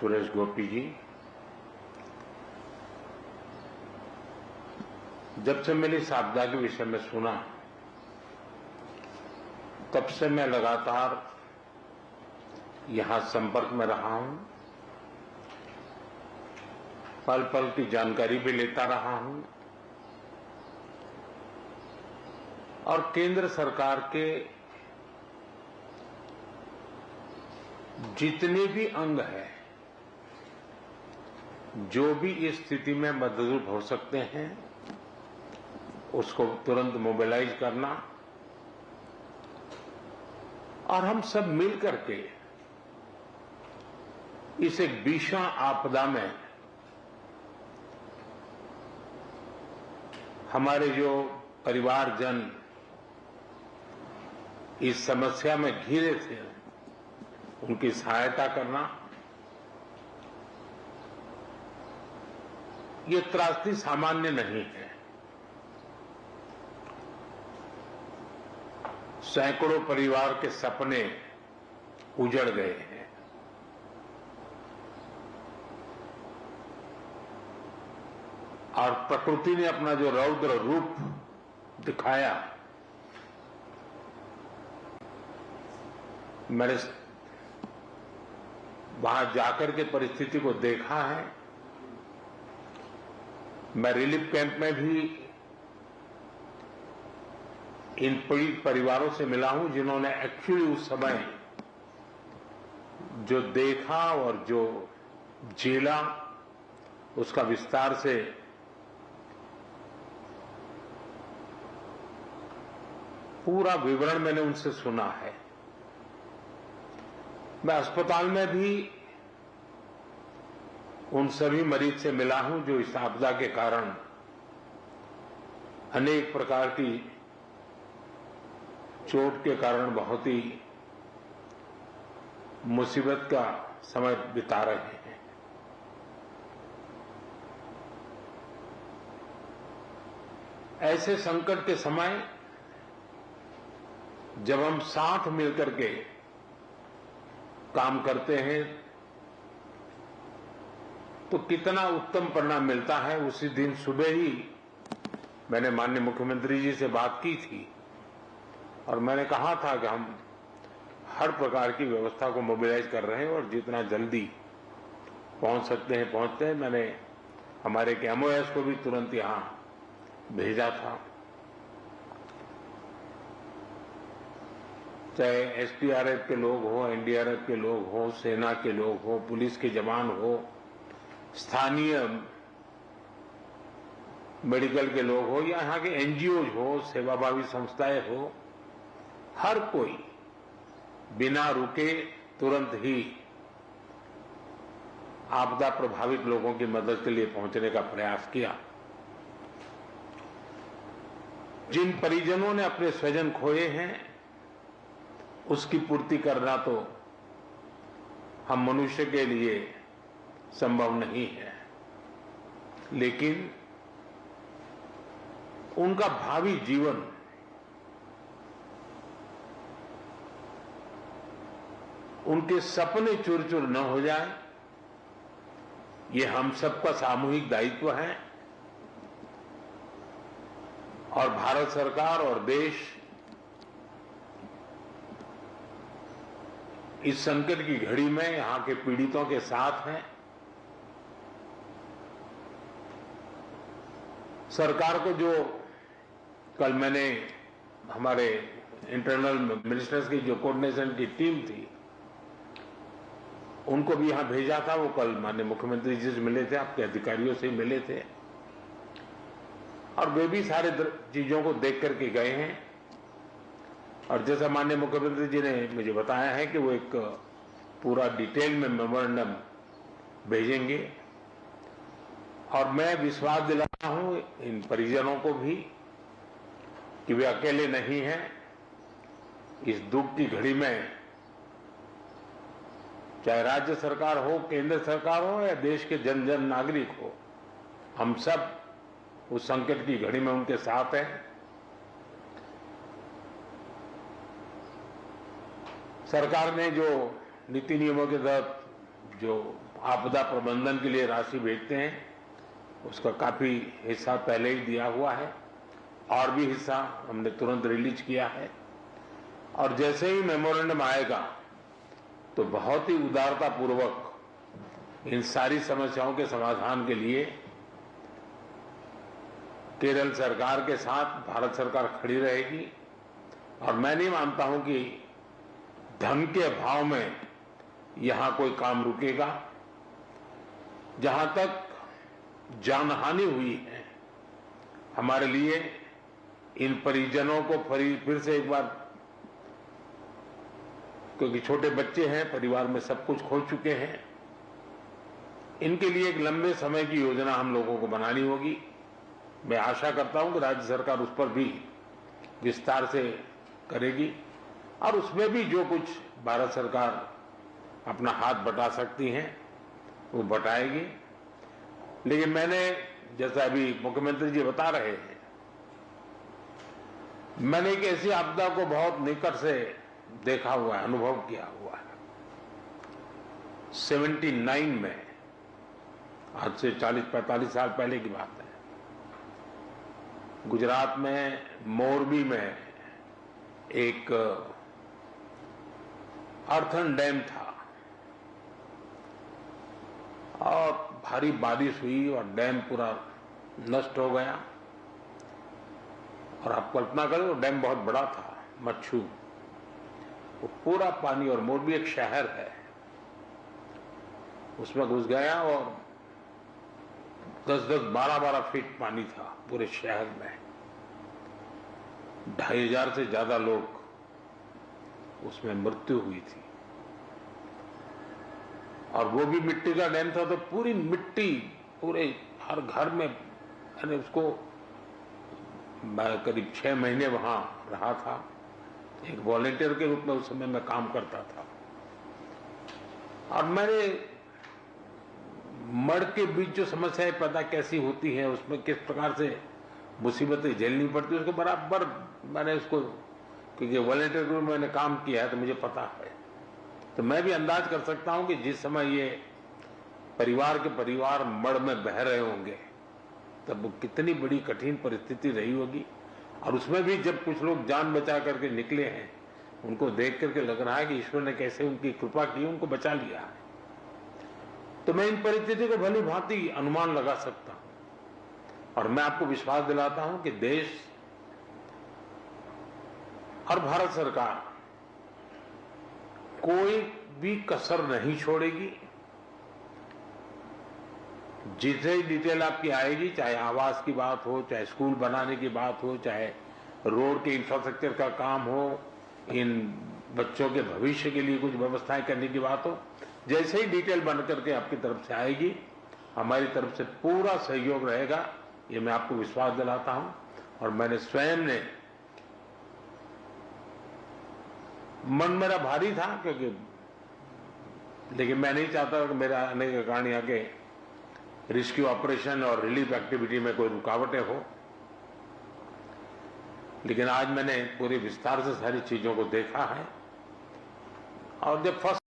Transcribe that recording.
सुरेश गोपी जी, जब से मैंने इस आपदा के विषय में सुना तब से मैं लगातार यहां संपर्क में रहा हूं, पल पल की जानकारी भी लेता रहा हूं और केंद्र सरकार के जितने भी अंग हैं, जो भी इस स्थिति में मददरूप हो सकते हैं, उसको तुरंत मोबिलाइज करना और हम सब मिलकर के इस एक भीषण आपदा में हमारे जो परिवारजन इस समस्या में घिरे थे, उनकी सहायता करना, ये त्रासदी सामान्य नहीं है। सैकड़ों परिवार के सपने उजड़ गए हैं। और प्रकृति ने अपना जो रौद्र रूप दिखाया, मैंने वहां जाकर के परिस्थिति को देखा है। मैं रिलीफ कैंप में भी इन पीड़ित परिवारों से मिला हूं, जिन्होंने एक्चुअली उस समय जो देखा और जो झेला, उसका विस्तार से पूरा विवरण मैंने उनसे सुना है। मैं अस्पताल में भी उन सभी मरीज से मिला हूं जो इस आपदा के कारण अनेक प्रकार की चोट के कारण बहुत ही मुसीबत का समय बिता रहे हैं। ऐसे संकट के समय जब हम साथ मिलकर के काम करते हैं तो कितना उत्तम परिणाम मिलता है। उसी दिन सुबह ही मैंने माननीय मुख्यमंत्री जी से बात की थी और मैंने कहा था कि हम हर प्रकार की व्यवस्था को मोबिलाइज कर रहे हैं और जितना जल्दी पहुंच सकते हैं पहुंचते हैं। मैंने हमारे एमओएस को भी तुरंत यहां भेजा था, चाहे एसडीआरएफ के लोग हो, एनडीआरएफ के लोग हो, सेना के लोग हो, पुलिस के जवान हो, स्थानीय मेडिकल के लोग हो या यहाँ के एनजीओ हो, सेवाभावी संस्थाएं हो, हर कोई बिना रुके तुरंत ही आपदा प्रभावित लोगों की मदद के लिए पहुंचने का प्रयास किया। जिन परिजनों ने अपने स्वजन खोए हैं, उसकी पूर्ति करना तो हम मनुष्य के लिए संभव नहीं है, लेकिन उनका भावी जीवन उनके सपने चूर चूर न हो जाए, ये हम सबका सामूहिक दायित्व है। और भारत सरकार और देश इस संकट की घड़ी में यहां के पीड़ितों के साथ है। सरकार को जो कल मैंने हमारे इंटरनल मिनिस्टर्स की जो कोऑर्डिनेशन की टीम थी, उनको भी यहां भेजा था। वो कल माननीय मुख्यमंत्री जी से मिले थे, आपके अधिकारियों से मिले थे और वे भी सारे चीजों को देख करके गए हैं। और जैसा माननीय मुख्यमंत्री जी ने मुझे बताया है कि वो एक पूरा डिटेल में मेमोरेंडम भेजेंगे और मैं विश्वास दिलाता हूं इन परिजनों को भी कि वे अकेले नहीं हैं। इस दुख की घड़ी में चाहे राज्य सरकार हो, केंद्र सरकार हो या देश के जन जन नागरिक हो, हम सब उस संकट की घड़ी में उनके साथ हैं। सरकार ने जो नीति नियमों के तहत जो आपदा प्रबंधन के लिए राशि भेजते हैं, उसका काफी हिस्सा पहले ही दिया हुआ है और भी हिस्सा हमने तुरंत रिलीज किया है। और जैसे ही मेमोरेंडम आएगा तो बहुत ही उदारता पूर्वक इन सारी समस्याओं के समाधान के लिए केरल सरकार के साथ भारत सरकार खड़ी रहेगी। और मैं नहीं मानता हूं कि धन के अभाव में यहां कोई काम रुकेगा। जहां तक जानहानि हुई है, हमारे लिए इन परिजनों को फिर से एक बार, क्योंकि छोटे बच्चे हैं, परिवार में सब कुछ खो चुके हैं, इनके लिए एक लंबे समय की योजना हम लोगों को बनानी होगी। मैं आशा करता हूं कि राज्य सरकार उस पर भी विस्तार से करेगी और उसमें भी जो कुछ भारत सरकार अपना हाथ बटा सकती हैं वो बटाएगी। लेकिन मैंने, जैसा अभी मुख्यमंत्री जी बता रहे हैं, मैंने एक ऐसी आपदा को बहुत निकट से देखा हुआ है, अनुभव किया हुआ है। 79 में, आज से 40-45 साल पहले की बात है, गुजरात में मोरबी में एक अर्थन डैम था और भारी बारिश हुई और डैम पूरा नष्ट हो गया। और आप कल्पना करें, वो डैम बहुत बड़ा था, मच्छू, वो पूरा पानी, और मोरबी एक शहर है, उसमें घुस गया और 10-10, 12-12 फीट पानी था पूरे शहर में। 2500 से ज्यादा लोग उसमें मृत्यु हुई थी। और वो भी मिट्टी का डैम था, तो पूरी मिट्टी पूरे हर घर में, मैंने उसको करीब 6 महीने वहां रहा था, एक वॉलेंटियर के रूप में उस समय मैं काम करता था। और मैंने मड़ के बीच जो समस्याएं पैदा कैसी होती हैं, उसमें किस प्रकार से मुसीबतें झेलनी पड़ती है, उसको बराबर मैंने उसको, क्योंकि वॉलेंटियर के रूप में मैंने काम किया है तो मुझे पता है। तो मैं भी अंदाज कर सकता हूं कि जिस समय ये परिवार मड़ में बह रहे होंगे, तब वो कितनी बड़ी कठिन परिस्थिति रही होगी। और उसमें भी जब कुछ लोग जान बचा करके निकले हैं, उनको देख करके लग रहा है कि ईश्वर ने कैसे उनकी कृपा की, उनको बचा लिया है। तो मैं इन परिस्थिति को भली भांति अनुमान लगा सकता हूं। और मैं आपको विश्वास दिलाता हूं कि देश और भारत सरकार कोई भी कसर नहीं छोड़ेगी। जितनी डिटेल आपकी आएगी, चाहे आवास की बात हो, चाहे स्कूल बनाने की बात हो, चाहे रोड के इंफ्रास्ट्रक्चर का काम हो, इन बच्चों के भविष्य के लिए कुछ व्यवस्थाएं करने की बात हो, जैसे ही डिटेल बन करके आपकी तरफ से आएगी, हमारी तरफ से पूरा सहयोग रहेगा, ये मैं आपको विश्वास दिलाता हूं। और मैंने स्वयं ने, मन मेरा भारी था, क्योंकि, लेकिन मैं नहीं चाहता कि मेरा आने के कारण यहाँ के रेस्क्यू ऑपरेशन और रिलीफ एक्टिविटी में कोई रुकावटें हो। लेकिन आज मैंने पूरे विस्तार से सारी चीजों को देखा है। और जब फर्स्ट